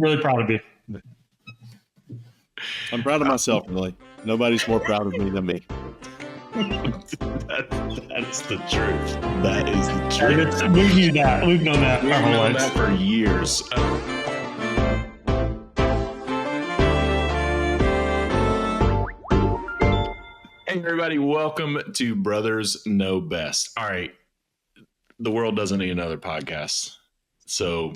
Really proud of you. I'm proud of myself, really. Nobody's more proud of me than me. That is the truth. That is the truth. We knew that. We've known that. We've known that for years. Hey, everybody. Welcome to Brothers Know Best. All right. The world doesn't need another podcast. So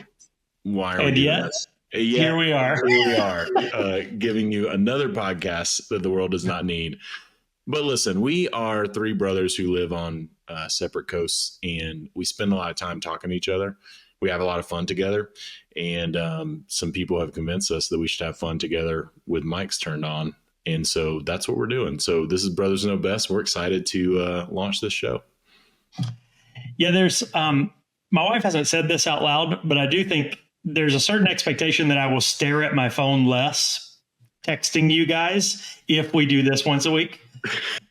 why are we doing this? Here we are. Giving you another podcast that the world does not need. But listen, we are three brothers who live on separate coasts, and we spend a lot of time talking to each other. We have a lot of fun together, and some people have convinced us that we should have fun together with mics turned on. And so that's what we're doing. So this is Brothers Know Best. We're excited to launch this show. Yeah, there's my wife hasn't said this out loud, but I do think there's a certain expectation that I will stare at my phone less texting you guys if we do this once a week.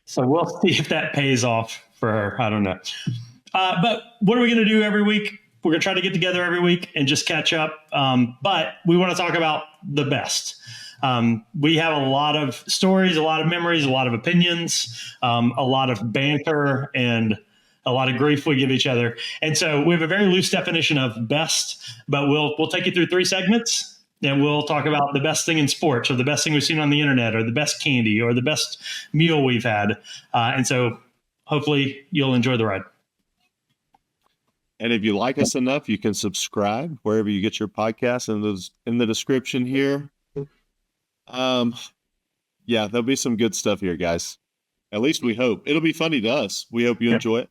So we'll see if that pays off for her. I don't know. But what are we going to do every week? We're going to try to get together every week and just catch up. But we want to talk about the best. We have a lot of stories, a lot of memories, a lot of opinions, a lot of banter, and a lot of grief we give each other. And so we have a very loose definition of best, but we'll take you through 3 segments, and we'll talk about the best thing in sports, or the best thing we've seen on the internet, or the best candy, or the best meal we've had. And so hopefully you'll enjoy the ride. And if you like us enough, you can subscribe wherever you get your podcasts, and in the description here. Yeah, there'll be some good stuff here, guys. At least we hope. It'll be funny to us. We hope you enjoy it.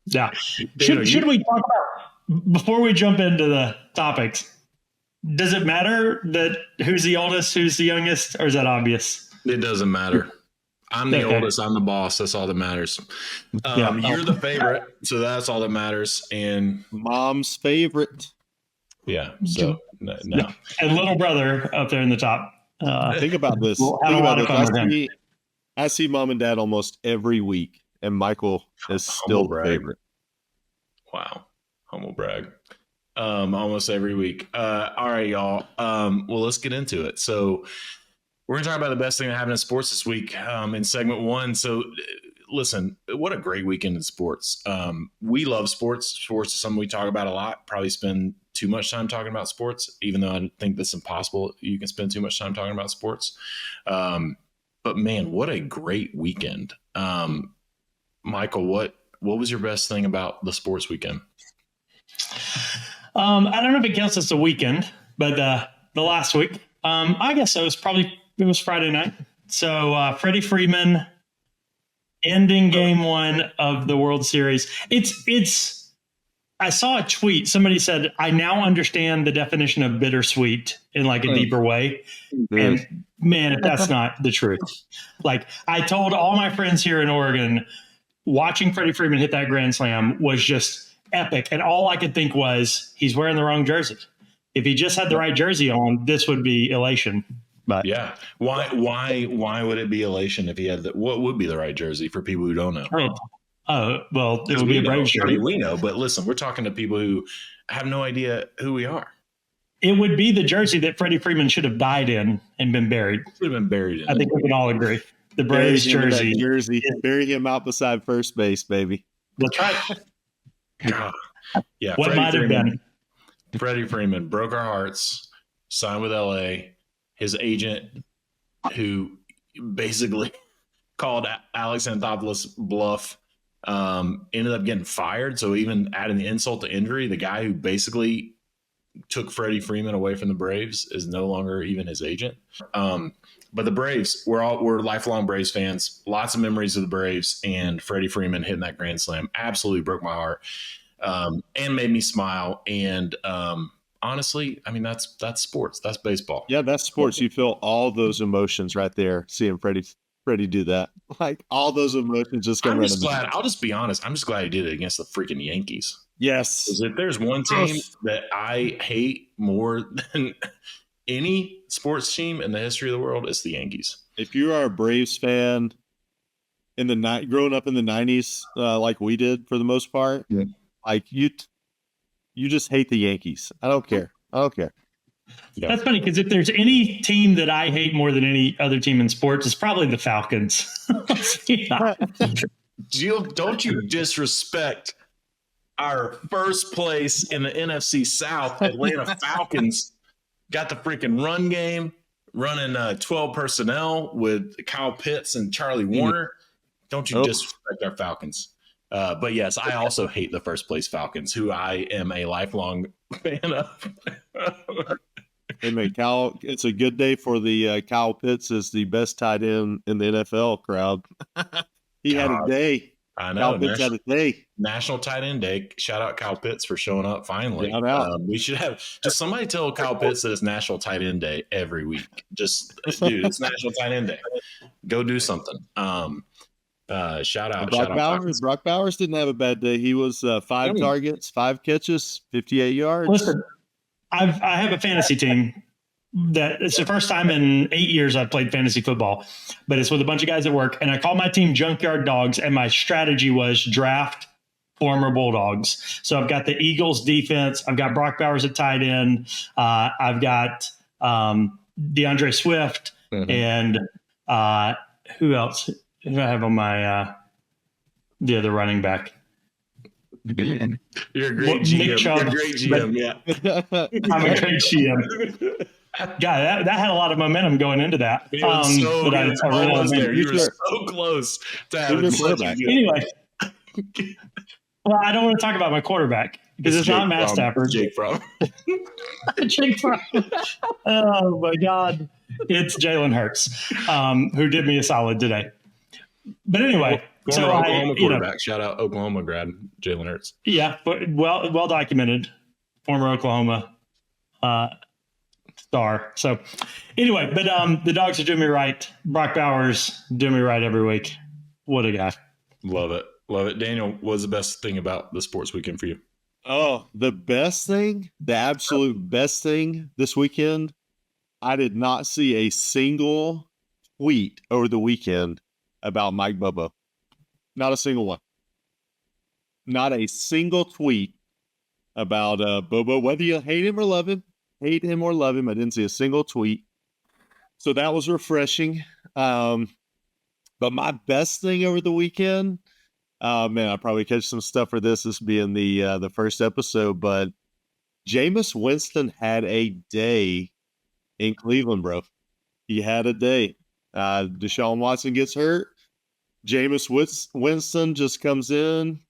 Yeah. Should we talk about, before we jump into the topics, does it matter that who's the oldest, who's the youngest, or is that obvious? It doesn't matter. I'm the oldest. I'm the boss. That's all that matters. You're the favorite, so that's all that matters. And mom's favorite. Yeah. So no. And little brother up there in the top. Think about this. I see mom and dad almost every week, and Michael is still the favorite. Wow. Humble brag. Almost every week. All right, y'all. Well, let's get into it. So we're going to talk about the best thing that happened in sports this week in segment 1. So listen, what a great weekend in sports. We love sports. Sports is something we talk about a lot. Probably spend too much time talking about sports, even though I think that's impossible. You can spend too much time talking about sports. But man, what a great weekend. Michael, what was your best thing about the sports weekend? I don't know if it counts as a weekend, but the last week, I guess it was Friday night. So Freddie Freeman ending game 1 of the World Series. I saw a tweet. Somebody said, I now understand the definition of bittersweet in like a deeper way. And man, if that's not the truth. Like, I told all my friends here in Oregon, watching Freddie Freeman hit that grand slam was just epic. And all I could think was, he's wearing the wrong jersey. If he just had the right jersey on, this would be elation. But yeah, why would it be elation if he had what would be the right jersey for people who don't know? Oh, well, it would be a Braves jersey. We know, but listen, we're talking to people who have no idea who we are. It would be the jersey that Freddie Freeman should have died in and been buried. Should have been buried in. I think we can all agree. The Braves jersey. Bury him out beside first base, baby. That's right. Yeah. What might have been. Freddie Freeman broke our hearts, signed with LA. His agent, who basically called Alex Anthopoulos bluff, ended up getting fired. So even adding the insult to injury, the guy who basically took Freddie Freeman away from the Braves is no longer even his agent. But the Braves, we're lifelong Braves fans. Lots of memories of the Braves, and Freddie Freeman hitting that grand slam absolutely broke my heart and made me smile. And honestly, I mean, that's sports. That's baseball. Yeah, that's sports. You feel all those emotions right there, seeing Freddie do that. Like, all those emotions just come right. I'll just be honest. I'm just glad he did it against the freaking Yankees. Yes. Because if there's one team that I hate more than any sports team in the history of the world, it's the Yankees. If you are a Braves fan growing up in the 90s, like we did for the most part, like you just hate the Yankees. I don't care. Yeah. That's funny because if there's any team that I hate more than any other team in sports, it's probably the Falcons. Yeah. Don't you disrespect our first place in the NFC South, Atlanta Falcons. Got the freaking run game, running 12 personnel with Kyle Pitts and Charlie Warner. Don't you disrespect our Falcons. But yes, I also hate the first place Falcons, who I am a lifelong fan of. Hey, man, Kyle, it's a good day for the Kyle Pitts is the best tight end in the NFL crowd. He had a day. I know. Kyle Pitts had a day. National Tight End Day. Shout out Kyle Pitts for showing up finally. We should have just somebody tell Kyle Pitts that it's National Tight End Day every week. Just dude, it's National Tight End Day. Go do something. Shout out Brock Bowers didn't have a bad day. He was 5 targets, 5 catches, 58 yards. Listen, I have a fantasy team that it's the first time in 8 years I've played fantasy football, but it's with a bunch of guys at work. And I call my team Junkyard Dogs. And my strategy was draft former Bulldogs. So I've got the Eagles defense. I've got Brock Bowers at tight end. I've got DeAndre Swift and who else? Who do I have on my the other running back? You're a great GM. Nick Chubb. You're a great GM, yeah. I'm a great GM. God, that had a lot of momentum going into that. You were so close to having quarterback. Anyway, well, I don't want to talk about my quarterback because it's not Matt Stafford. Jake Fromm. Jake Fromm. Oh my God, it's Jalen Hurts, who did me a solid today. But anyway, former Oklahoma quarterback. Shout out Oklahoma grad Jalen Hurts. Yeah, but well documented. Former Oklahoma star. So anyway, but the Dogs are doing me right. Brock Bowers doing me right every week. What a guy. Love it. Love it. Daniel, what's the best thing about the sports weekend for you? Oh, the best thing, the absolute best thing this weekend, I did not see a single tweet over the weekend about Mike Bobo. Not a single one. Not a single tweet about Bobo, whether you hate him or love him. I didn't see a single tweet. So that was refreshing. But my best thing over the weekend, man, I'll probably catch some stuff for this being the first episode, but Jameis Winston had a day in Cleveland, bro. He had a day. Deshaun Watson gets hurt. Jameis Winston just comes in,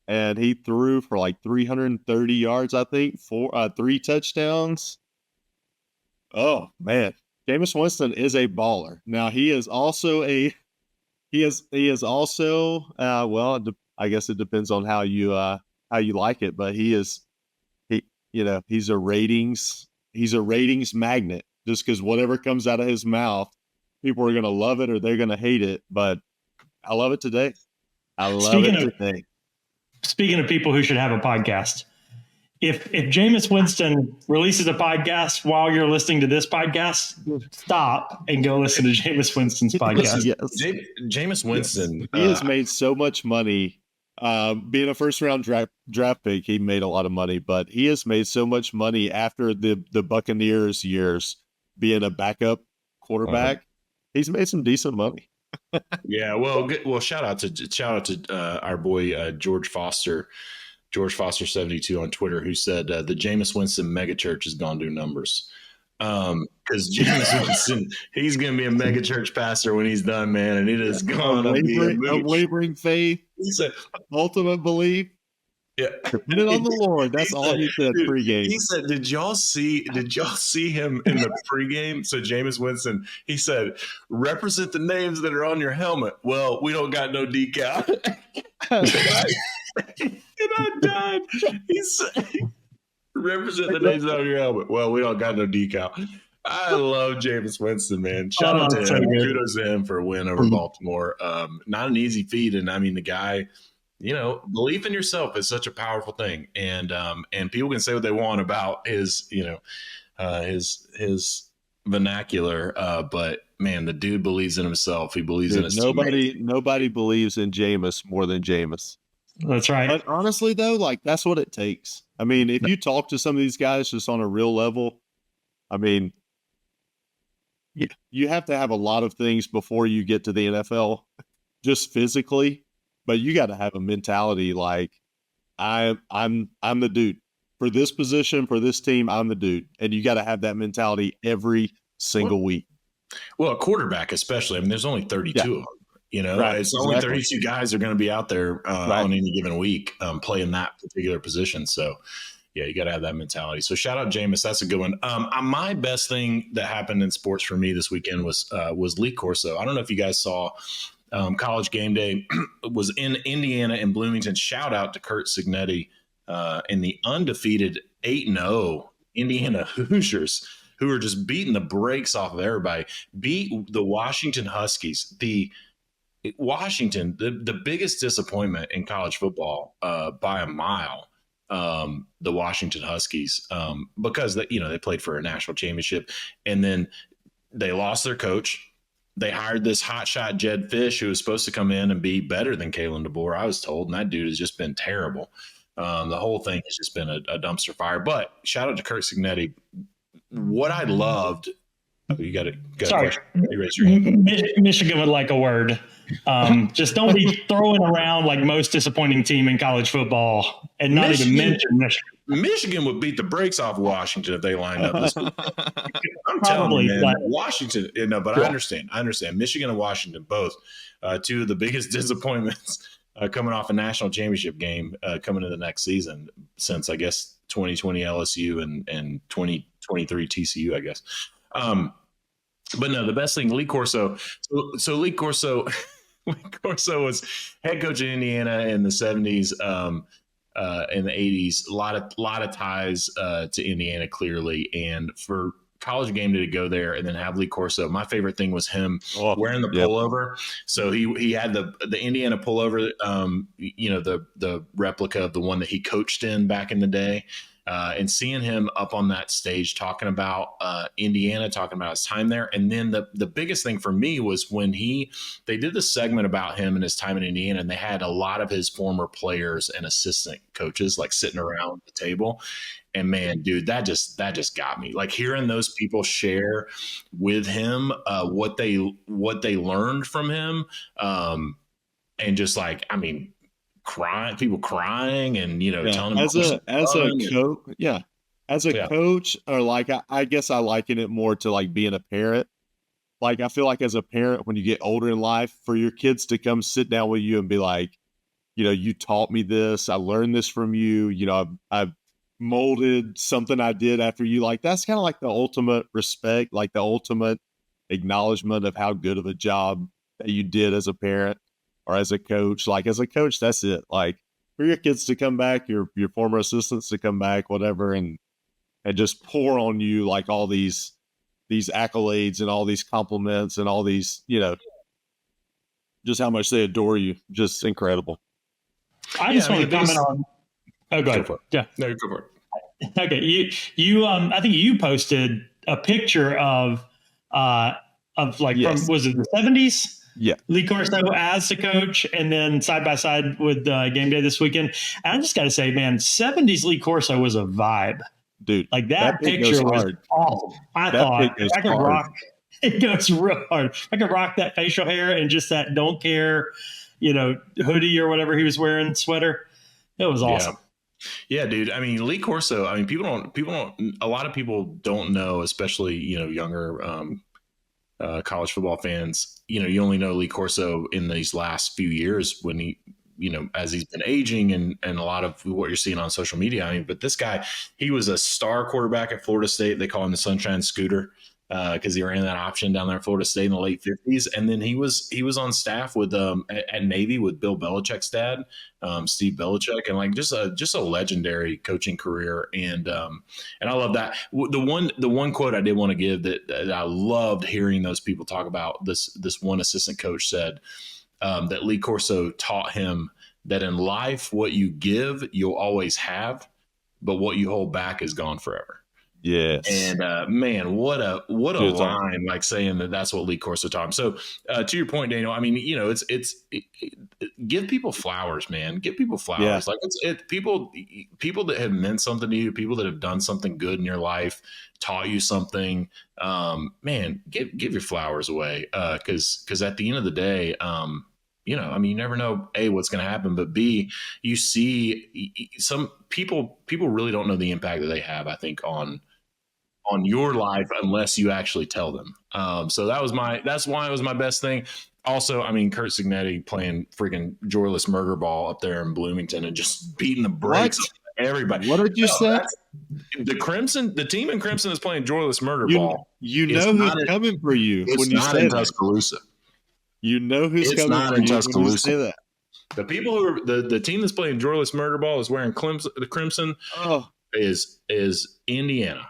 and he threw for like 330 yards, I think, 3 touchdowns. Oh, man. Jameis Winston is a baller. Now, he is also well, I guess it depends on how you like it, but he's a ratings magnet. Just because whatever comes out of his mouth, people are going to love it or they're going to hate it. But I love it today. Today. Speaking of people who should have a podcast, if Jameis Winston releases a podcast while you're listening to this podcast, stop and go listen to Jameis Winston's podcast. Yes. Jameis Winston. He has made so much money. Being a first-round draft pick, he made a lot of money, but he has made so much money after the Buccaneers years being a backup quarterback. He's made some decent money. Yeah, well, shout out to our boy George Foster 72 on Twitter, who said the Jameis Winston megachurch has gone to numbers. Because Jameis Winston, he's going to be a megachurch pastor when he's done, man, and it is going to be a wavering faith. He said, ultimate belief. Yeah, depending on the Lord. That's all he said pregame. He said, "Did y'all see him in the pregame?" So Jameis Winston, he said, "Represent the names that are on your helmet." Well, we don't got no decal. And I died. He said, "Represent the names that are on your helmet." Well, we don't got no decal. I love Jameis Winston, man. Shout out to him. Kudos to him for a win over Baltimore. Not an easy feat, and I mean the guy. Belief in yourself is such a powerful thing, and people can say what they want about his vernacular, but man, the dude believes in himself. He believes in his teammates. Nobody believes in Jameis more than Jameis. That's right. But honestly, though, like that's what it takes. I mean, if you talk to some of these guys just on a real level, I mean, you have to have a lot of things before you get to the NFL, just physically, but you got to have a mentality like I'm the dude for this position, for this team. I'm the dude, and you got to have that mentality every single week. Well, a quarterback, especially. I mean, there's only 32 of them. You know, Right, it's exactly. only 32 guys are going to be out there Right. on any given week playing that particular position. So, yeah, you got to have that mentality. So, shout out Jameis. That's a good one. My best thing that happened in sports for me this weekend was Lee Corso. I don't know if you guys saw College Game Day was in Indiana and Bloomington. Shout out to Kurt Signetti and the undefeated 8-0 Indiana Hoosiers, who are just beating the brakes off of everybody. Beat the Washington Huskies. The biggest disappointment in college football by a mile. The Washington Huskies, because they played for a national championship, and then they lost their coach. They hired this hotshot Jed Fish, who was supposed to come in and be better than Kalen DeBoer, I was told, and that dude has just been terrible. The whole thing has just been a dumpster fire. But shout out to Kurt Signetti. What I loved. You got it. Sorry. You raise your hand. Michigan would like a word. Just don't be throwing around like most disappointing team in college football and not even mention Michigan. Michigan would beat the brakes off Washington if they lined up this week. I'm telling you, man, Washington. But I understand. Michigan and Washington, both two of the biggest disappointments coming off a national championship game coming into the next season since, I guess, 2020 LSU and 2023 TCU, I guess. But no, the best thing, Lee Corso. So Lee Corso, Lee Corso was head coach in Indiana in the 70s, in the 80s. A lot of ties to Indiana, clearly, and for College Game Day to go there and then have Lee Corso. My favorite thing was him wearing the pullover. So he had the Indiana pullover, the replica of the one that he coached in back in the day. And seeing him up on that stage talking about Indiana, talking about his time there. And then the biggest thing for me was when they did the segment about him and his time in Indiana, and they had a lot of his former players and assistant coaches like sitting around the table. And man, dude, that just got me. Like hearing those people share with him what they learned from him, and just like, I mean, people crying and telling them as a coach, or like I guess I liken it more to like being a parent. Like I feel like as a parent, when you get older in life, for your kids to come sit down with you and be like, you taught me this, I learned this from you, I've molded something I did after you. Like that's kind of like the ultimate respect, like the ultimate acknowledgement of how good of a job that you did as a parent or as a coach. Like as a coach, that's it. Like for your kids to come back, your former assistants to come back, whatever, and just pour on you like all these accolades and all these compliments and all these, just how much they adore you. Just incredible. I just want to comment on. Oh, go ahead. Yeah. No, go for it. Okay. You I think you posted a picture of like from, was it the 70s? Yeah. Lee Corso as the coach, and then side by side with Game Day this weekend. And I just got to say, man, 70s Lee Corso was a vibe. Dude, like that picture was awesome. I thought I could rock. It goes real hard. I could rock that facial hair and just that don't care, hoodie or whatever he was wearing, sweater. It was awesome. Yeah, dude. I mean, Lee Corso. I mean, people don't. A lot of people don't know, especially younger college football fans. You only know Lee Corso in these last few years when he, as he's been aging and a lot of what you're seeing on social media. I mean, but this guy, he was a star quarterback at Florida State. They call him the Sunshine Scooter because he ran that option down there at Florida State in the late 50s. And then he was on staff with at Navy with Bill Belichick's dad, Steve Belichick, and like just a legendary coaching career. And I love that. The one quote I did want to give that I loved hearing those people talk about, this one assistant coach said that Lee Corso taught him that in life, what you give, you'll always have, but what you hold back is gone forever. Yes. And man, what a Good song. line, like saying that's what Lee Corso taught him. So to your point, Daniel, I mean, give people flowers, man. Give people flowers. Yeah. Like people that have meant something to you, people that have done something good in your life, taught you something. Man, give your flowers away. Because at the end of the day, I mean, you never know A, what's going to happen, but B, you see some people really don't know the impact that they have, I think, on your life unless you actually tell them. So that's why it was my best thing. Also, I mean, Kurt Signetti playing freaking joyless murder ball up there in Bloomington and just beating the brakes off everybody. What did you say? The team in Crimson is playing joyless murder You, ball. you know who's coming for you It's when you not say in that. Tuscaloosa. You know who's It's coming not for in you when you Tuscaloosa. say that. The people who are the team that's playing joyless murder ball is wearing the Crimson. Oh, Is Indiana.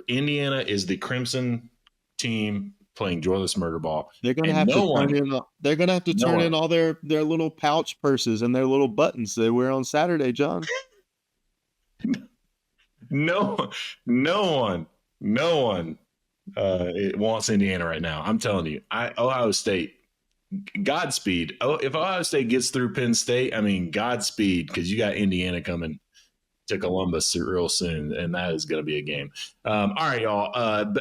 Indiana is the Crimson team playing joyless murder ball. they're gonna have to turn in. They're gonna have to turn in all their little pouch purses and their little buttons they wear on Saturday, John. No one it wants Indiana right now. I'm telling you, Ohio State. Godspeed. Oh, if Ohio State gets through Penn State, I mean, Godspeed, because you got Indiana coming to Columbus real soon, and that is going to be a game. All right, y'all.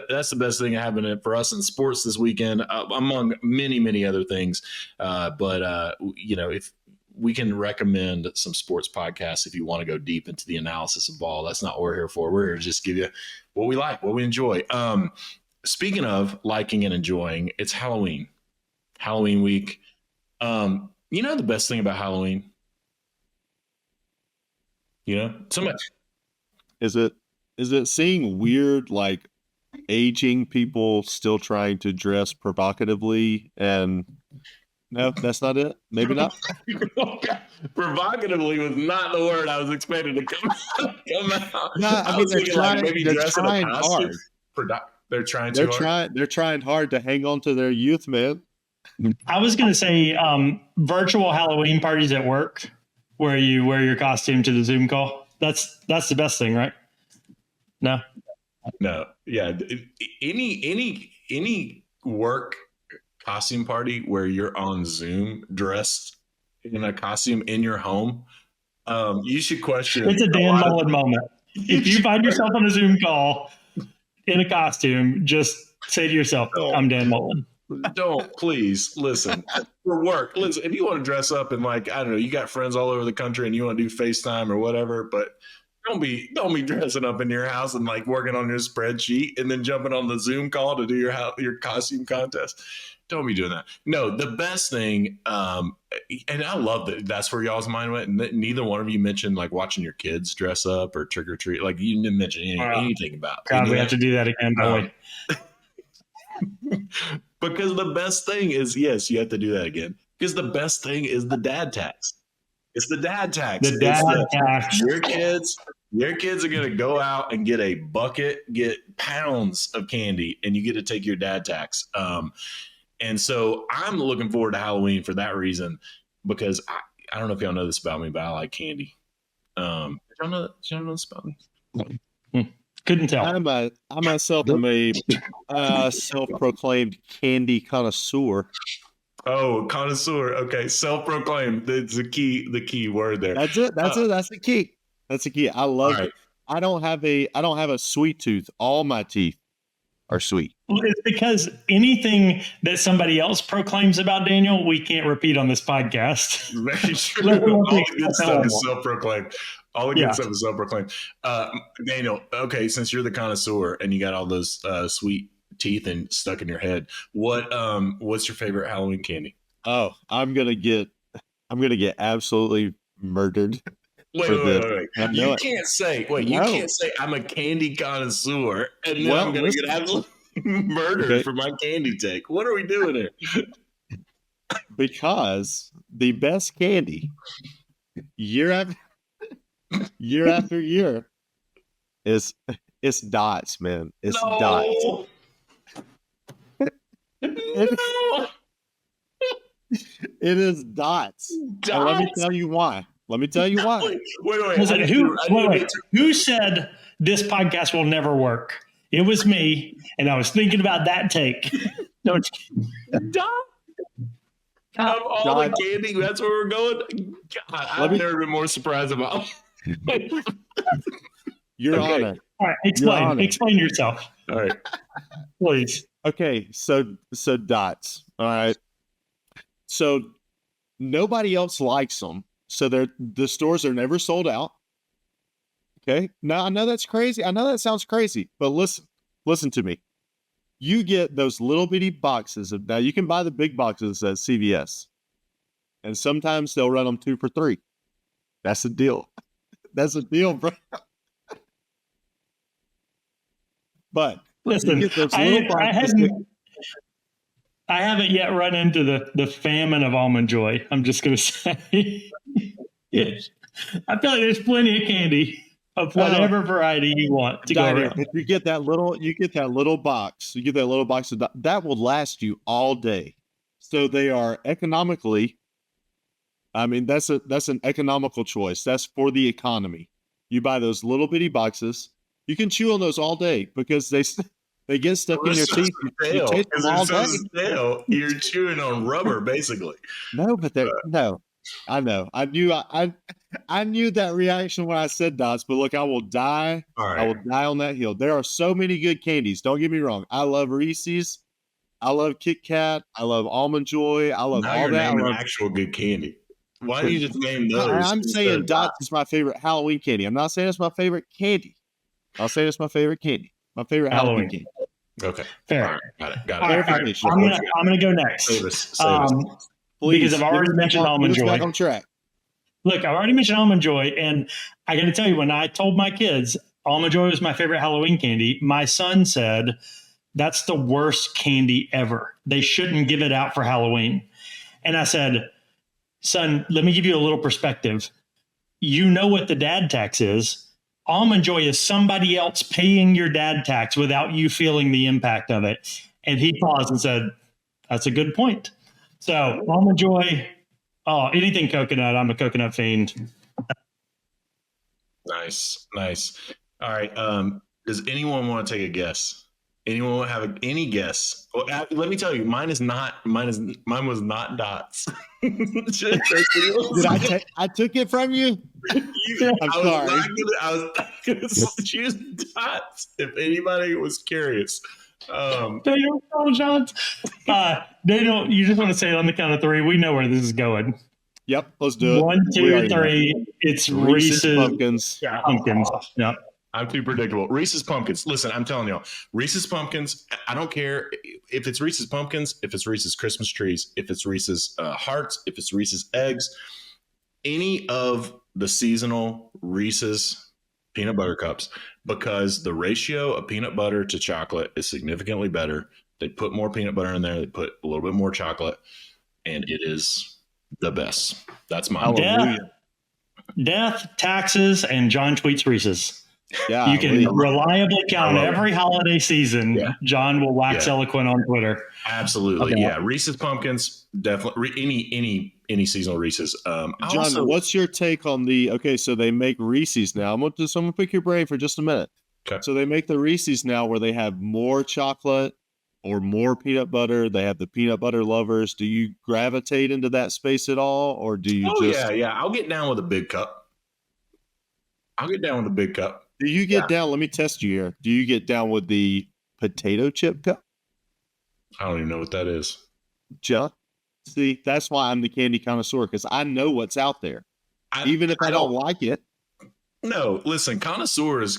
That's the best thing happening for us in sports this weekend, among many other things. If we can recommend some sports podcasts if you want to go deep into the analysis of ball, that's not what we're here for. We're here to just give you what we like, what we enjoy. Speaking of liking and enjoying, it's Halloween week. The best thing about Halloween? Somebody Is it seeing weird, like, aging people still trying to dress provocatively? And no, that's not it. Maybe not. Provocatively was not the word I was expecting to come out. No, I mean they're trying hard. They're trying They're trying hard to hang on to their youth, man. I was going to say virtual Halloween parties at work where you wear your costume to the Zoom call. That's the best thing, right? No. Yeah. Any work costume party where you're on Zoom dressed in a costume in your home, you should question. It's a Dan Mullen moment. If you find yourself on a Zoom call in a costume, just say to yourself, I'm Dan Mullen. Don't, please listen for work. Listen, if you want to dress up and, like, I don't know, you got friends all over the country and you want to do FaceTime or whatever, but don't be dressing up in your house and, like, working on your spreadsheet and then jumping on the Zoom call to do your costume contest. Don't be doing that. No, the best thing, and I love that that's where y'all's mind went. Neither one of you mentioned, like, watching your kids dress up or trick or treat. Like, you didn't mention anything about. God, we have to do that again, boy. Because the best thing is, yes, you have to do that again. Because the best thing is the dad tax. It's the dad tax. The dad tax. Your kids are going to go out and get a bucket, get pounds of candy, and you get to take your dad tax. And so I'm looking forward to Halloween for that reason, because I don't know if y'all know this about me, but I like candy. Did y'all know this about me? Couldn't tell. I myself am a self-proclaimed candy connoisseur. Oh, connoisseur. Okay, self-proclaimed. It's the key word there. That's it. That's the key. That's the key. I love it. I don't have a sweet tooth. All my teeth are sweet. Well, it's because anything that somebody else proclaims about Daniel, we can't repeat on this podcast. Very true. All the good stuff is self-proclaimed. All the good stuff is self-proclaimed. Daniel, okay, since you're the connoisseur and you got all those sweet teeth and stuck in your head, what's your favorite Halloween candy? Oh, I'm gonna get absolutely murdered. Wait. You can't say I'm a candy connoisseur and then I'm gonna get absolutely murdered for my candy take. What are we doing here? Because the best candy year after year it's dots, man. It's dots. It is dots. And let me tell you why. Let me tell you why. Wait. Listen, who said this podcast will never work? It was me, and I was thinking about that take. No, Don, of all the candy, that's where we're going. God, I've never been more surprised about. Your Honor. All right, explain yourself. All right, please. Okay, so dots. All right. So nobody else likes them. So the stores are never sold out. Okay. Now I know that's crazy. I know that sounds crazy, but listen to me. You get those little bitty boxes now you can buy the big boxes at CVS. And sometimes they'll run them 2 for $3. That's a deal. That's a deal, bro. But listen, I haven't yet run into the famine of Almond Joy. I'm just going to say, I feel like there's plenty of candy of whatever variety you want to go around. If you get that little box. You get that little box that will last you all day. So they are economically. I mean, that's an economical choice. That's for the economy. You buy those little bitty boxes. You can chew on those all day because they get stuck in your teeth. You taste them all day. Stale. You're chewing on rubber, basically. No, but no. I know. I knew that reaction when I said dots. But look, I will die. Right. I will die on that hill. There are so many good candies. Don't get me wrong. I love Reese's. I love Kit Kat. I love Almond Joy. I love all that. I love actual good candy. Why don't you just name those? I'm saying dots is my favorite Halloween candy. I'm not saying it's my favorite candy. I'll say it's my favorite candy. My favorite Halloween candy. Okay. Fair. Right, got it. Right. I'm gonna go next. Save us. Because I've already mentioned Almond Joy. Back on track. Look, I've already mentioned Almond Joy, and I got to tell you, when I told my kids Almond Joy was my favorite Halloween candy, my son said, "That's the worst candy ever. They shouldn't give it out for Halloween." And I said, "Son, let me give you a little perspective. You know what the dad tax is. Almond Joy is somebody else paying your dad tax without you feeling the impact of it." And he paused and said, "That's a good point." So Almond Joy, anything coconut. I'm a coconut fiend. Nice. All right. Does anyone want to take a guess? Anyone have any guess? Well, let me tell you, mine was not dots. Did I took it from you? I'm sorry. I was not gonna choose dots if anybody was curious. Daniel, Daniel, you just want to say it on the count of 3. We know where this is going. Yep, let's do it. 1, 2, 3. It's Reese's Pumpkins. Pumpkins. Yep. I'm too predictable. Reese's Pumpkins. Listen, I'm telling y'all, Reese's Pumpkins. I don't care if it's Reese's Pumpkins, if it's Reese's Christmas trees, if it's Reese's Hearts, if it's Reese's Eggs, any of the seasonal Reese's peanut butter cups, because the ratio of peanut butter to chocolate is significantly better. They put more peanut butter in there. They put a little bit more chocolate, and it is the best. That's my Death, taxes, and John tweets Reese's. Yeah, you can reliably count every holiday season. Yeah. John will wax eloquent on Twitter. Absolutely, yeah. Reese's Pumpkins, definitely. Any seasonal Reese's. John, what's your take on the? Okay, so they make Reese's now. I'm gonna pick your brain for just a minute. Okay. So they make the Reese's now where they have more chocolate or more peanut butter. They have the peanut butter lovers. Do you gravitate into that space at all, or do you? Yeah. I'll get down with a big cup. Do you get down? Let me test you here. Do you get down with the potato chip cup? I don't even know what that is. John, see, that's why I'm the candy connoisseur, because I know what's out there, even if I don't like it. No, listen, connoisseurs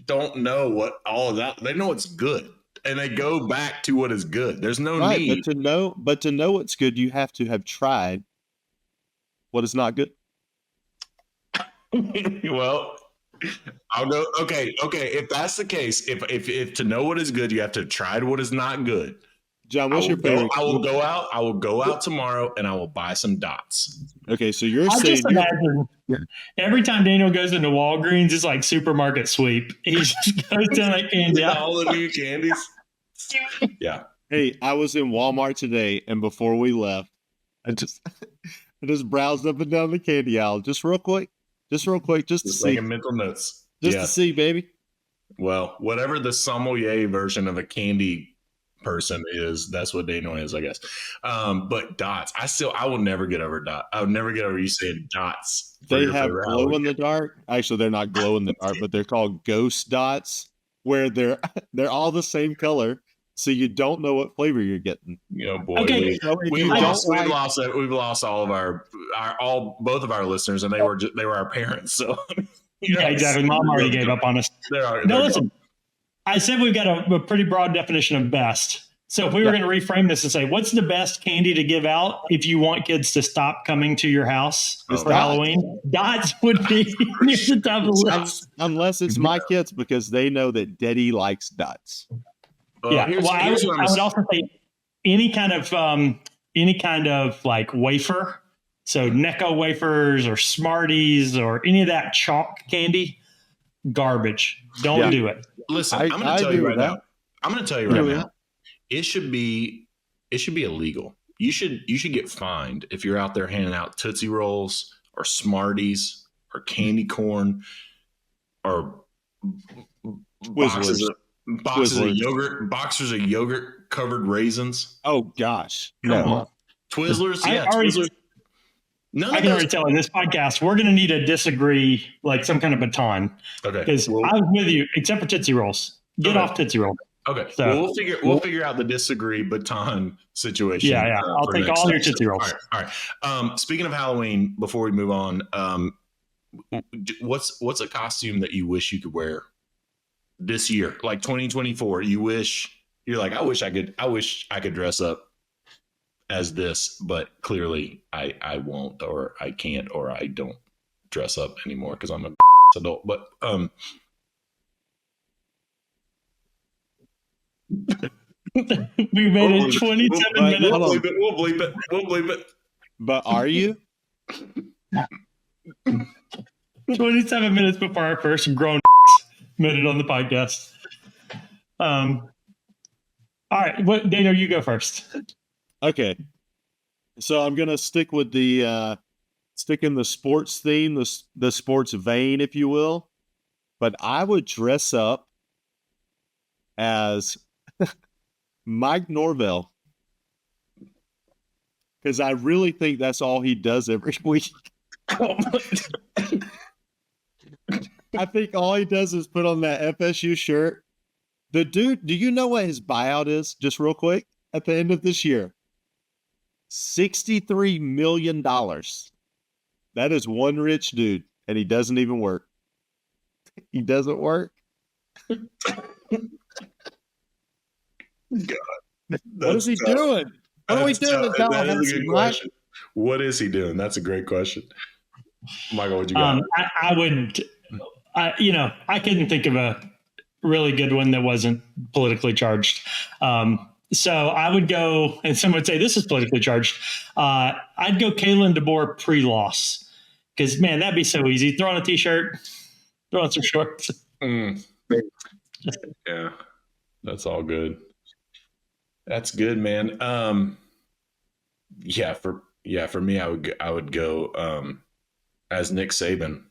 don't know what all of that. They know it's good, and they go back to what is good. There's no need. But to know what's good, you have to have tried what is not good. Well, I'll go. Okay. If that's the case, if to know what is good, you have to have tried what is not good. John, what's your favorite? I will go out tomorrow and I will buy some dots. Okay, so you're saying just imagine every time Daniel goes into Walgreens, it's like supermarket sweep. He just goes down that candy. All the new candies. Yeah. Hey, I was in Walmart today, and before we left, I just browsed up and down the candy aisle just real quick, just to see, making mental notes. just to see, baby. Well, whatever the sommelier version of a candy person is, that's what Daniel is, I guess. But dots, I will never get over dot. I would never get over you saying dots. They have glow in the dark. Actually, they're not glow in the dark, but they're called ghost dots, where they're all the same color, so you don't know what flavor you're getting. Boy, Okay. we've lost all of both of our listeners, and they were our parents. So yeah, exactly. Mom already gave up on us. Listen. I said we've got a pretty broad definition of best. So if we were going to reframe this and say, what's the best candy to give out if you want kids to stop coming to your house for Halloween? Dots would be near the top of the list. Unless it's my kids, because they know that Daddy likes dots. Yeah. Well, I would also say any kind of like wafer. So Necco wafers or Smarties or any of that chalk candy, garbage. Don't do it. Listen, I'm going to tell you right now. It should be illegal. You should get fined if you're out there handing out Tootsie Rolls or Smarties or candy corn or boxes of yogurt covered raisins. Oh gosh, come on. Twizzlers. Twizzlers. I can already tell in this podcast, we're going to need a disagree, like some kind of baton. Okay. Because I was with you, except for Tootsie Rolls. Get off Tootsie Rolls. Okay. So we'll figure out the disagree baton situation. Yeah. I'll take all your Tootsie Rolls. All right. Speaking of Halloween, before we move on, what's a costume that you wish you could wear this year, like 2024? You're like, I wish I could dress up as this, but clearly I won't, or I can't, or I don't dress up anymore because I'm a adult. But we made it 27 minutes. We'll bleep it. But are you? 27 minutes before our first grown minute on the podcast. All right, Daniel, you go first. Okay, so I'm gonna stick with the sports theme, the sports vein, if you will. But I would dress up as Mike Norvell, because I really think that's all he does every week. I think all he does is put on that FSU shirt. The dude, do you know what his buyout is? Just real quick, at the end of this year. $63 million. That is one rich dude, and he doesn't even work. He doesn't work. God. What is he doing? What are we doing? That is a good question. What is he doing? That's a great question. Michael, what you got? I couldn't think of a really good one that wasn't politically charged. So I would go, and some would say this is politically charged. I'd go Kalen DeBoer pre-loss, because man, that'd be so easy. Throw on a t-shirt, throw on some shorts. Yeah, that's all good. That's good, man. For me, I would go as Nick Saban,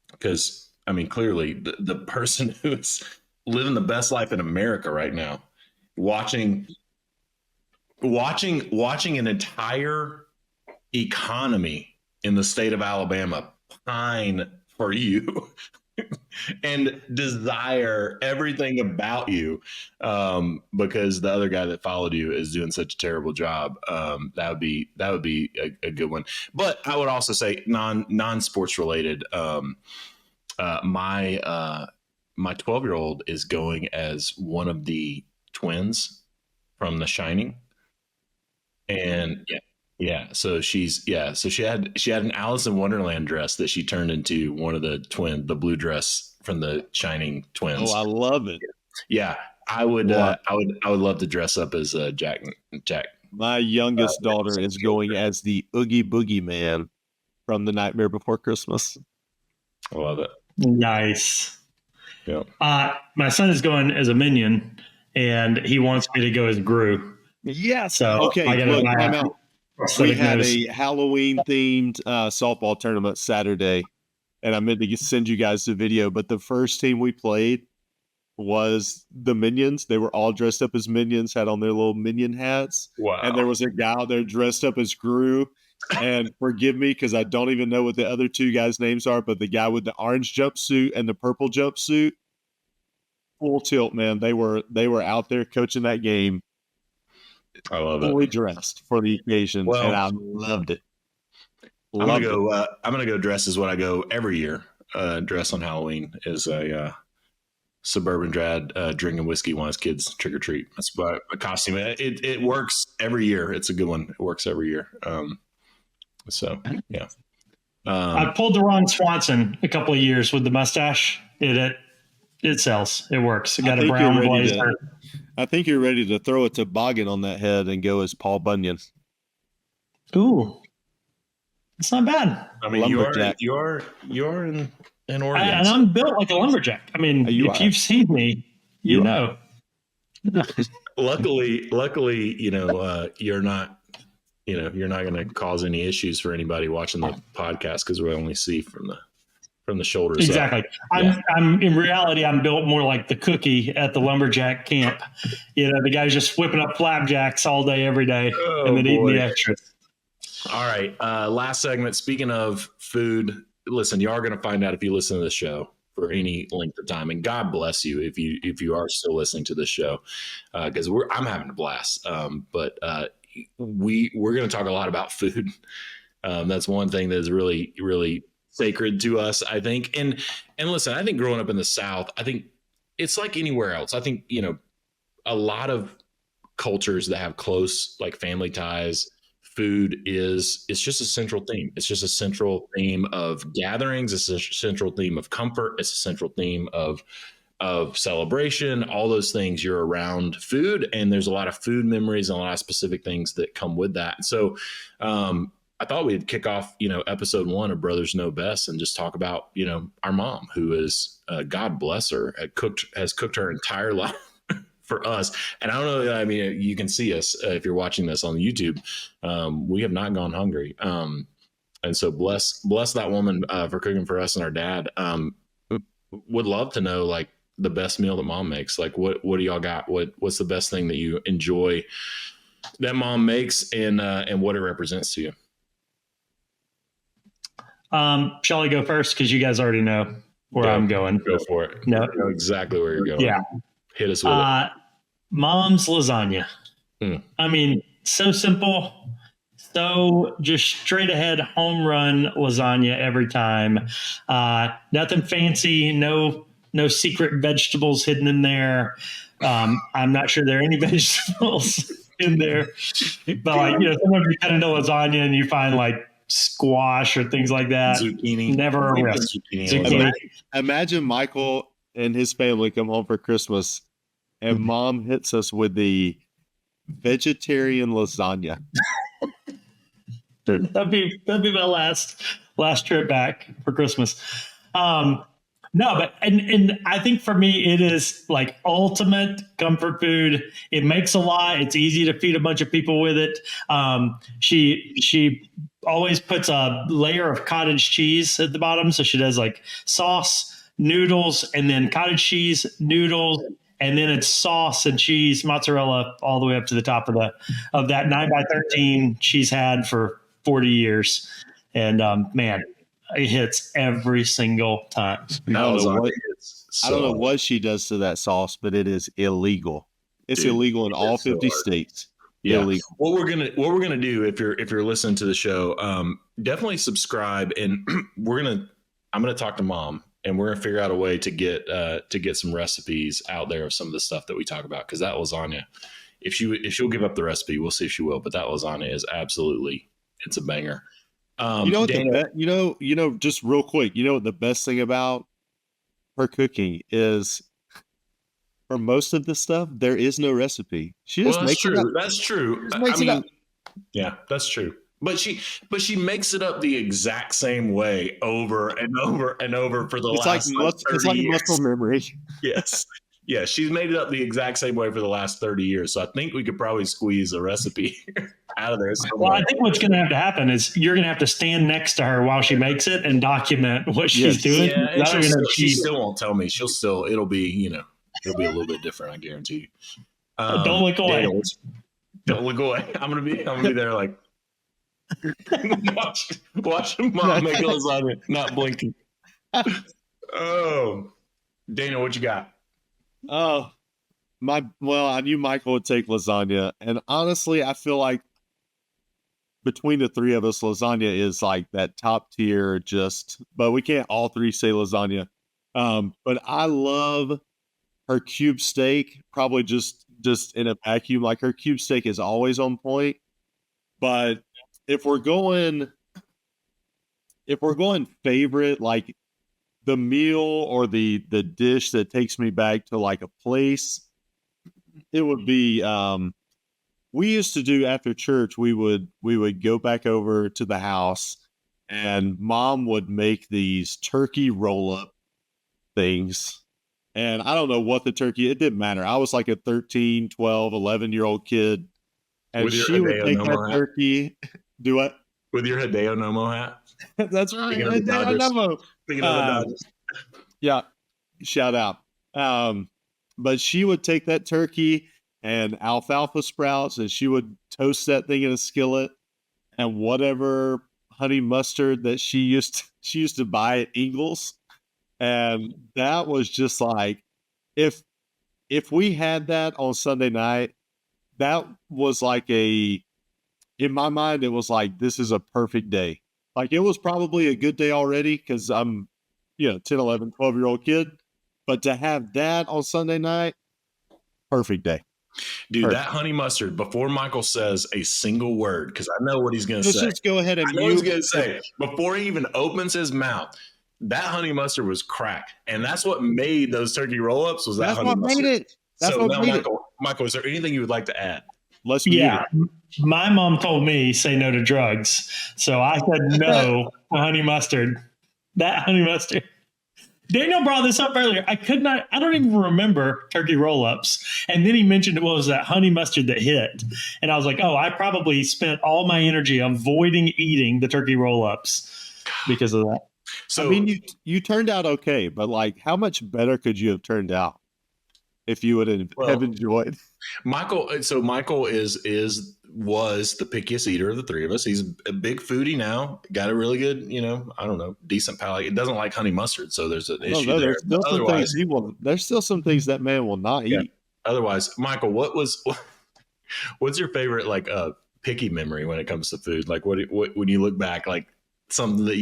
because I mean, clearly the person who's living the best life in America right now, watching an entire economy in the state of Alabama pine for you and desire everything about you, because the other guy that followed you is doing such a terrible job. That would be a good one. But I would also say non-sports related. My 12-year-old is going as one of the twins from The Shining, and so she had an Alice in Wonderland dress that she turned into one of the blue dress from The Shining twins. Oh, I love it. Yeah, I would love to dress up as Jack. My youngest daughter is going as the Oogie Boogie Man from The Nightmare Before Christmas. I love it. Nice. Yeah. My son is going as a Minion, and he wants me to go as Gru. Yes. So okay. Look, time out. We had a Halloween themed softball tournament Saturday, and I meant to send you guys the video, but the first team we played was the Minions. They were all dressed up as Minions, had on their little Minion hats. Wow. And there was a guy out there dressed up as Gru. And forgive me because I don't even know what the other two guys' names are, but the guy with the orange jumpsuit and the purple jumpsuit, full tilt, man. They were out there coaching that game. I love it. Fully dressed for the occasion, Well, and I loved it. I'm gonna go dress as what I go every year. Dress on Halloween is a suburban dad drinking whiskey while his kids trick or treat. That's my costume. It works every year. It's a good one. It works every year. So yeah. I pulled the Ron Swanson a couple of years with the mustache. It sells. It works. It got a brown blazer. I think you're ready to throw a toboggan on that head and go as Paul Bunyan. Ooh, it's not bad. I mean, you're in Oregon, and I'm built like a lumberjack. I mean, if you've seen me, you know. Luckily, you're not. You're not going to cause any issues for anybody watching the podcast because we only see from the shoulders. Exactly. Up. I'm in reality, I'm built more like the cookie at the lumberjack camp. The guy's just whipping up flapjacks all day, every day, and then eating the extras. All right. Last segment. Speaking of food, listen, you are going to find out if you listen to the show for any length of time, and God bless you if you are still listening to this show, because I'm having a blast. But we're going to talk a lot about food. That's one thing that is really, really sacred to us, I think. And listen, I think growing up in the South, I think it's like anywhere else. I think, a lot of cultures that have close like family ties, food it's just a central theme. It's just a central theme of gatherings. It's a central theme of comfort. It's a central theme of celebration, all those things. You're around food, and there's a lot of food memories and a lot of specific things that come with that. So, I thought we'd kick off, episode 1 of Brothers Know Best and just talk about, our mom, who is, God bless her, has cooked her entire life for us. And I don't know, I mean, you can see us if you're watching this on YouTube. We have not gone hungry. And so bless that woman for cooking for us and our dad. Would love to know, like, the best meal that mom makes. Like, what do y'all got? What's the best thing that you enjoy that mom makes, and what it represents to you? Shall I go first? Because you guys already know where I'm going. Go for it. No. I know exactly where you're going. Yeah. Hit us with it. Mom's lasagna. I mean, so simple, so just straight ahead home run lasagna every time. Nothing fancy, no secret vegetables hidden in there. I'm not sure there are any vegetables in there, but like, sometimes you cut into lasagna and you find like squash or things like that. Zucchini. Never a risk. Zucchini. Imagine Michael and his family come home for Christmas and mom hits us with the vegetarian lasagna. That'd be my last trip back for Christmas. No, but and I think for me it is like ultimate comfort food. It makes a lot. It's easy to feed a bunch of people with it. She always puts a layer of cottage cheese at the bottom, so she does like sauce, noodles, and then cottage cheese, noodles, and then it's sauce and cheese, mozzarella, all the way up to the top of that 9x13 she's had for 40 years, and man. It hits every single time. I don't know what she does to that sauce, but it is illegal. It's illegal in all 50 states. Yeah. Illegal. What we're gonna do if you're listening to the show, definitely subscribe, and I'm gonna talk to mom, and we're gonna figure out a way to get some recipes out there of some of the stuff that we talk about, because that lasagna, if she'll give up the recipe, we'll see if she will. But that lasagna is it's a banger. Just real quick, what the best thing about her cooking is, for most of the stuff, there is no recipe. She just makes it up. That's true. Yeah, that's true. But she makes it up the exact same way over and over and over for the last. It's like muscle memory. Yes. Yeah, she's made it up the exact same way for the last 30 years. So I think we could probably squeeze a recipe out of there Well, somewhere. I think what's going to have to happen is you're going to have to stand next to her while she makes it and document what she's Yes. doing. Yeah, and I don't even know if she still won't tell me. It'll be a little bit different, I guarantee you. Don't look away. Daniel, don't look away. I'm gonna be there like watch mom make lasagna, not blinking. Oh, Daniel, what you got? Oh, I knew Michael would take lasagna. And honestly, I feel like between the three of us, lasagna is like that top tier, but we can't all three say lasagna. But I love her cube steak, probably just in a vacuum. Like her cube steak is always on point. But if we're going favorite, like the meal or the dish that takes me back to like a place, it would be we used to do after church, we would go back over to the house and mom would make these turkey roll-up things. And I don't know what it didn't matter. I was like a 13, 12, 11-year-old kid. And she would take that turkey, do what? With your Hideo Nomo hat. That's right. Speaking of the Dodgers. Speaking of the Dodgers. Yeah, shout out. But she would take that turkey and alfalfa sprouts, and she would toast that thing in a skillet, and whatever honey mustard that she used to buy at Ingles, and that was just like if we had that on Sunday night, that was like in my mind, it was like this is a perfect day. Like it was probably a good day already because I'm 10, 11, 12-year-old kid. But to have that on Sunday night, perfect day. Dude, perfect. That honey mustard, before Michael says a single word, because I know what he's going to say. Let's just go ahead and mute. He's going to say, before he even opens his mouth, that honey mustard was crack. And that's what made those turkey roll-ups was that honey mustard. Made it. That's what made it. Michael, is there anything you would like to add? Let's mute it. My mom told me say no to drugs. So I said no to honey mustard. That honey mustard. Daniel brought this up earlier. I don't even remember turkey roll-ups. And then he mentioned it was that honey mustard that hit. And I was like, I probably spent all my energy avoiding eating the turkey roll-ups because of that. So I mean, you turned out okay, but like how much better could you have turned out if you would have enjoyed? Michael was the pickiest eater of the three of us. He's a big foodie now. Got a really good, I don't know, decent palate. It doesn't like honey mustard, so there's an issue there. There's still some things that man will not eat. Otherwise, Michael, what's your favorite like picky memory when it comes to food? Like what when you look back, like something that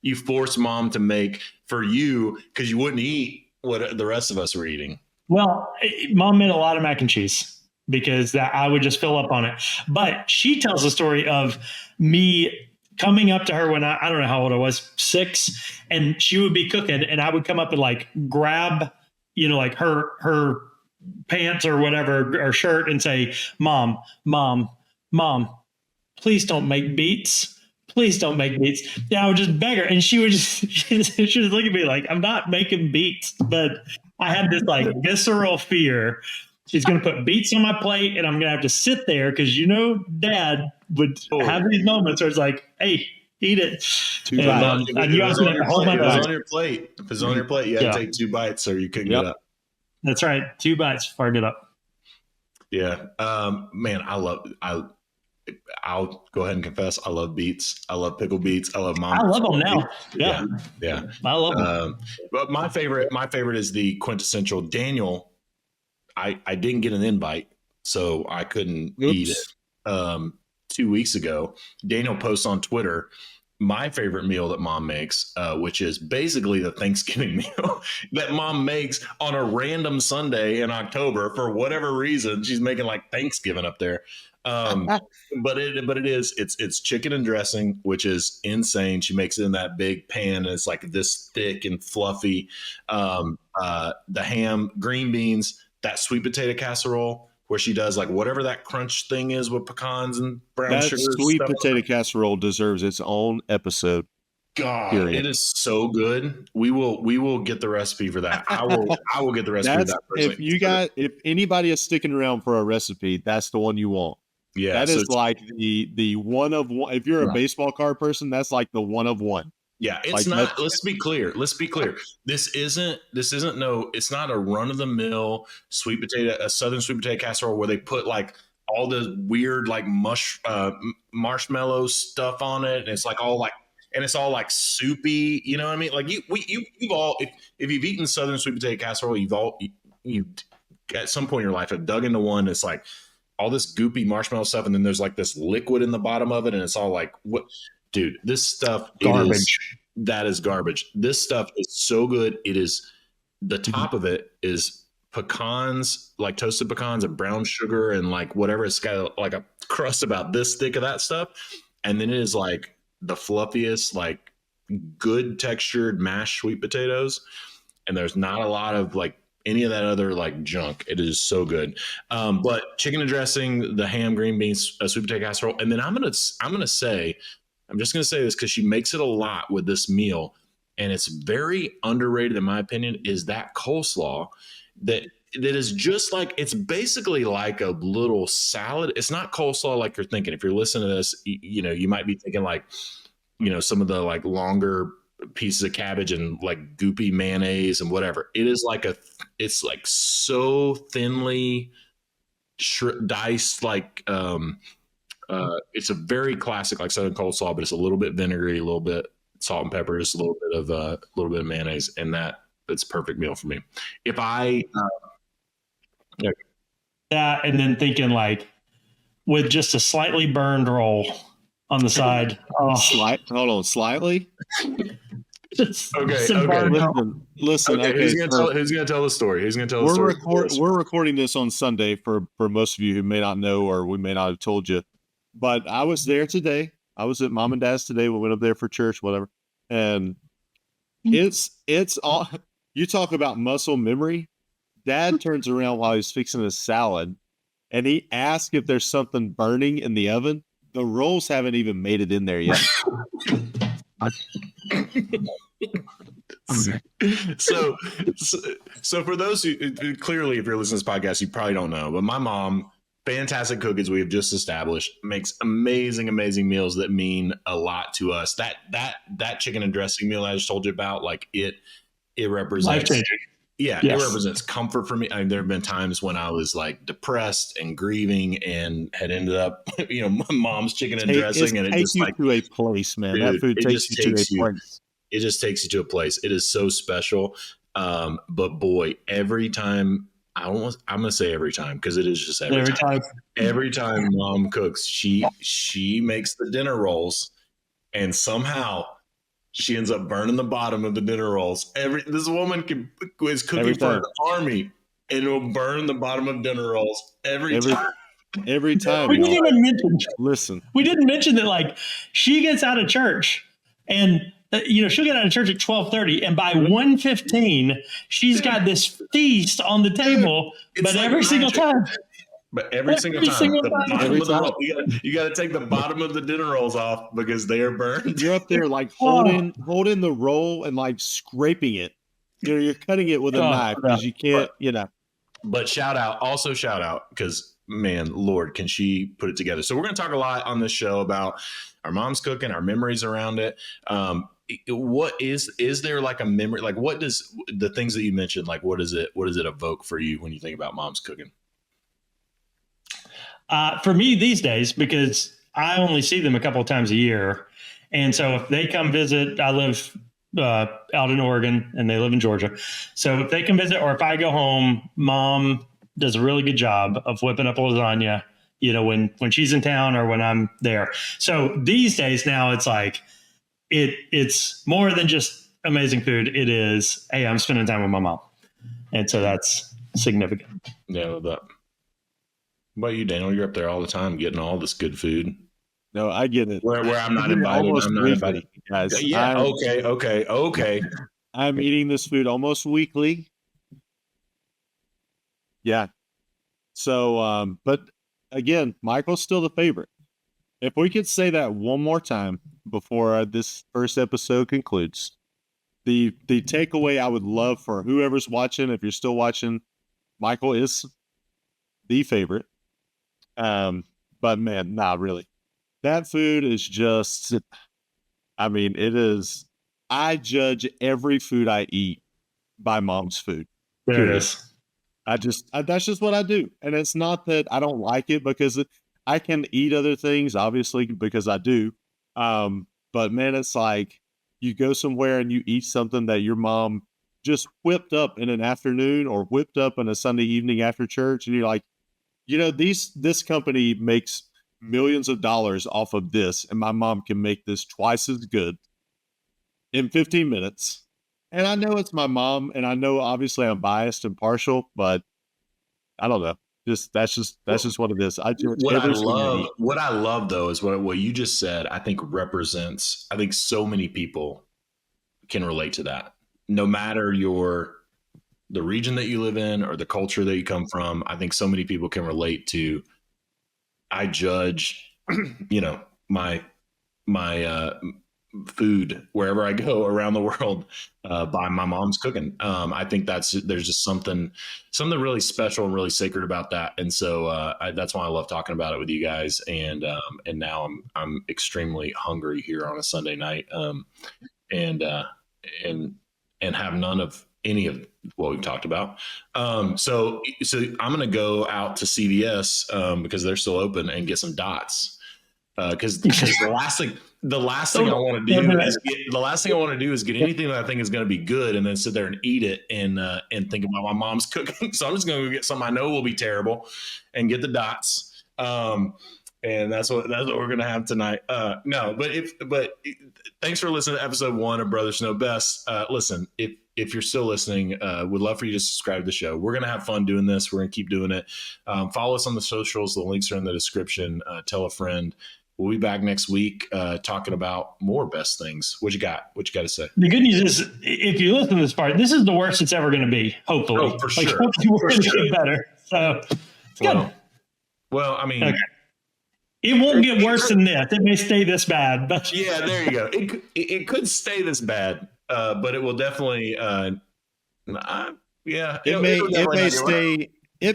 you forced mom to make for you because you wouldn't eat what the rest of us were eating? Well, mom made a lot of mac and cheese because I would just fill up on it. But she tells the story of me coming up to her when I don't know how old I was, 6, and she would be cooking, and I would come up and like grab, like her pants or whatever, or shirt, and say, Mom, please don't make beets. Please don't make beets. Yeah, I would just beg her, and she would just look at me like, I'm not making beets, but I had this like visceral fear. She's going to put beets on my plate, and I'm going to have to sit there because Dad would have these moments where it's like, "Hey, eat it." If it's on your plate, you had to take 2 bites, or you couldn't get up. That's right, 2 bites before I get up. Yeah, man, I'll go ahead and confess. I love beets. I love pickled beets. I love mom. I love them now. Yeah. I love them. But my favorite is the quintessential Daniel. I didn't get an invite, so I couldn't eat it. 2 weeks ago, Daniel posts on Twitter my favorite meal that mom makes, which is basically the Thanksgiving meal that mom makes on a random Sunday in October for whatever reason. She's making like Thanksgiving up there. But it's chicken and dressing, which is insane. She makes it in that big pan, and it's like this thick and fluffy. The ham, green beans, that sweet potato casserole where she does like whatever that crunch thing is with pecans and brown sugar. That sweet potato casserole deserves its own episode. God, Period. it is so good. We will get the recipe for that. I will get the recipe for That's that personally. if anybody is sticking around for a recipe, that's the one you want. Yeah, That so is like the one of one. If you're a Yeah. baseball card person, that's like the one of one. yeah, it's Like not. Let's be clear. This isn't no. It's not a run of the mill a southern sweet potato casserole where they put like all the weird like marshmallow stuff on it, and it's like all like and it's all like soupy. You know what I mean? Like you've all if you've eaten southern sweet potato casserole, you at some point in your life have dug into one. It's like all this goopy marshmallow stuff, and then there's like this liquid in the bottom of it, and it's all like what, dude? This stuff Garbage. that is garbage. This stuff is so good. It is the top of it is pecans, like toasted pecans and brown sugar and like whatever. It's got like a crust about this thick of that stuff, and then it is like the fluffiest, like good textured mashed sweet potatoes, and there's not a lot of like any of that other like junk. It is so good. But chicken and dressing, the ham, green beans, sweet potato casserole, and then I'm gonna say, I'm just gonna say this because she makes it a lot with this meal, and it's very underrated in my opinion. Is that coleslaw that is just like it's basically like a little salad. It's not coleslaw like you're thinking. If you're listening to this, you know you might be thinking like some of the like longer pieces of cabbage and like goopy mayonnaise and whatever. It is like it's like so thinly diced like it's a very classic like southern coleslaw, but it's a little bit vinegary, a little bit salt and pepper, just a little bit of mayonnaise, and that's a perfect meal for me. If I That and then thinking like with just a slightly burned roll on the side. Oh, hold on, slightly. Okay. Listen. Okay, Okay, who's gonna tell the story? Who's gonna tell the story? We're recording this on Sunday for most of you who may not know, or we may not have told you. But I was there today. I was at mom and dad's today. We went up there for church, whatever. And it's all you talk about muscle memory. Dad turns around while he's fixing a salad, and he asks if there's something burning in the oven. The rolls haven't even made it in there yet. So for those who clearly, if you're listening to this podcast, you probably don't know, but my mom, fantastic cook as we have just established, makes amazing meals that mean a lot to us. That chicken and dressing meal I just told you about, like it represents life-changing. Yeah, Yes. It represents comfort for me. I mean, there have been times when I was like depressed and grieving and had ended up, my mom's chicken and dressing, and it just like to a place, man. Dude, that food takes you to a place. It just takes you to a place. It is so special. But boy, every time I'm gonna say every time because it is just every time. Every time mom cooks, she makes the dinner rolls, and somehow she ends up burning the bottom of the dinner rolls. This woman is cooking for an army and will burn the bottom of dinner rolls every time. Every time. We didn't even mention. Listen, we didn't mention that like she gets out of church and she'll get out of church at 12:30, and by 1:15 she's got this feast on the table. But like every single time. But every single time, you got to take the bottom of the dinner rolls off because they are burned. You're up there like holding the roll and like scraping it. You're cutting it with a knife because you can't, But shout out, because man, Lord, can she put it together? So we're going to talk a lot on this show about our mom's cooking, our memories around it. What is there like a memory? Like what does the things that you mentioned, like what does it evoke for you when you think about mom's cooking? For me these days, because I only see them a couple of times a year. And so if they come visit, I live out in Oregon and they live in Georgia. So if they come visit, or if I go home, mom does a really good job of whipping up lasagna, when she's in town or when I'm there. So these days now it's like, it's more than just amazing food. It is, hey, I'm spending time with my mom. And so that's significant. Yeah, I love that. What about you, Daniel? You're up there all the time getting all this good food. No, I get it. Where I'm not invited. I'm not invited, guys. Yeah. Okay. I'm eating this food almost weekly. Yeah. So, but again, Michael's still the favorite. If we could say that one more time before this first episode concludes, the takeaway I would love for whoever's watching, if you're still watching, Michael is the favorite. But man, really. That food is just, I mean, it is, I judge every food I eat by mom's food. There it is. That's just what I do. And it's not that I don't like it because I can eat other things, obviously, because I do. But man, it's like you go somewhere and you eat something that your mom just whipped up in an afternoon or whipped up on a Sunday evening after church. And you're like, this company makes millions of dollars off of this. And my mom can make this twice as good in 15 minutes. And I know it's my mom, and I know obviously I'm biased and partial, but I don't know. That's just what it is. What I love though is what you just said. I think represents. I think so many people can relate to that. No matter the region that you live in or the culture that you come from, I think so many people can relate to. I judge, my food wherever I go around the world by my mom's cooking. I think there's just something really special and really sacred about that, and so that's why I love talking about it with you guys. And now I'm extremely hungry here on a Sunday night, and have none of any of what we've talked about. So I'm going to go out to CVS because they're still open and get some dots. Because the last thing I want to do is get anything that I think is going to be good and then sit there and eat it and think about my mom's cooking. So I'm just going to go get something I know will be terrible and get the dots. And that's what we're going to have tonight. No, but thanks for listening to episode 1 of Brothers Know Best. Listen, if you're still listening, would love for you to subscribe to the show. We're going to have fun doing this. We're going to keep doing it. Follow us on the socials. The links are in the description. Tell a friend. We'll be back next week talking about more best things. What you got? What you got to say? The good news is, if you listen to this part, this is the worst it's ever going to be. Hopefully, oh, for sure. We're going to get better. So it's good. Well, I mean, okay. It won't get worse than this. It may stay this bad, but yeah, there you go. It could stay this bad, but it will definitely. It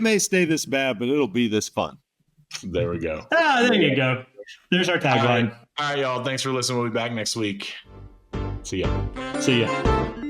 may stay this bad, but it'll be this fun. There we go. There you go. There's our tagline. All right, y'all. Thanks for listening. We'll be back next week. See ya. See ya.